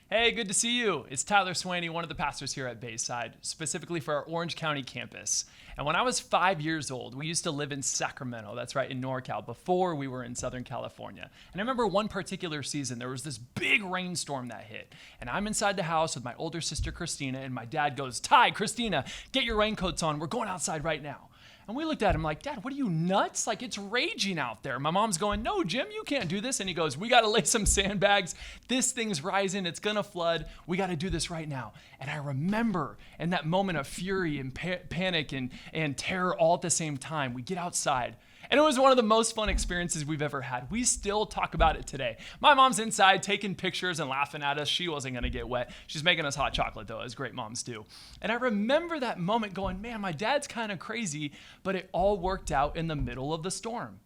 Hey, good to see you. It's Tyler Swaney, one of the pastors here at Bayside, specifically for our Orange County campus. And when I was 5 years old, we used to live in Sacramento, that's right, in NorCal, before we were in Southern California. And I remember one particular season, there was this big rainstorm that hit. And I'm inside the house with my older sister, Christina, and my dad goes, Ty, Christina, get your raincoats on. We're going outside right now. And we looked at him like, Dad, what are you, nuts? Like, it's raging out there. My mom's going, no, Jim, you can't do this. And he goes, we got to lay some sandbags. This thing's rising. It's going to flood. We got to do this right now. And I remember in that moment of fury and panic and terror all at the same time, we get outside. And it was one of the most fun experiences we've ever had. We still talk about it today. My mom's inside taking pictures and laughing at us. She wasn't going to get wet. She's making us hot chocolate, though, as great moms do. And I remember that moment going, man, my dad's kind of crazy, but it all worked out in the middle of the storm.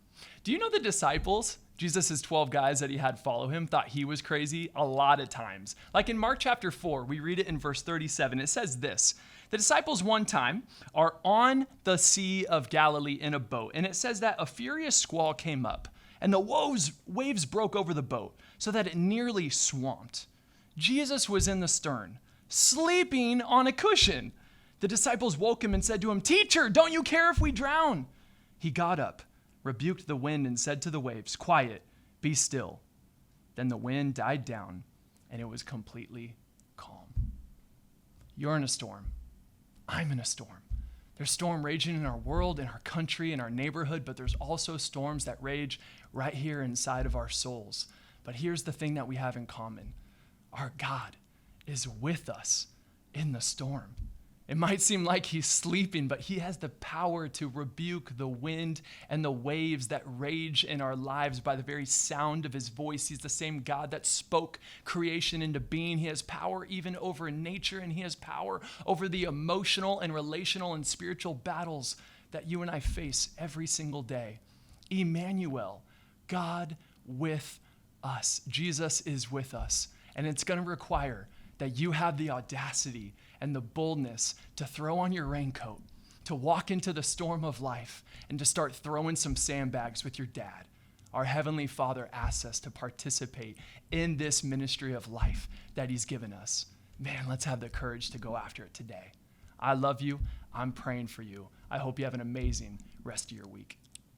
Do you know the disciples, Jesus' 12 guys that he had follow him, thought he was crazy a lot of times? Like in Mark chapter 4, we read it in verse 37. It says this. The disciples one time are on the Sea of Galilee in a boat, and it says that a furious squall came up, and the waves broke over the boat so that it nearly swamped. Jesus was in the stern, sleeping on a cushion. The disciples woke him and said to him, Teacher, don't you care if we drown? He got up, rebuked the wind, and said to the waves, Quiet, be still. Then the wind died down, and it was completely calm. You're in a storm. I'm in a storm. There's storm raging in our world, in our country, in our neighborhood, but there's also storms that rage right here inside of our souls. But here's the thing that we have in common. Our God is with us in the storm. It might seem like he's sleeping, but he has the power to rebuke the wind and the waves that rage in our lives by the very sound of his voice. He's the same God that spoke creation into being. He has power even over nature, and he has power over the emotional and relational and spiritual battles that you and I face every single day. Emmanuel, God with us. Jesus is with us, and it's going to require that you have the audacity and the boldness to throw on your raincoat, to walk into the storm of life, and to start throwing some sandbags with your dad. Our Heavenly Father asks us to participate in this ministry of life that he's given us. Man, let's have the courage to go after it today. I love you. I'm praying for you. I hope you have an amazing rest of your week.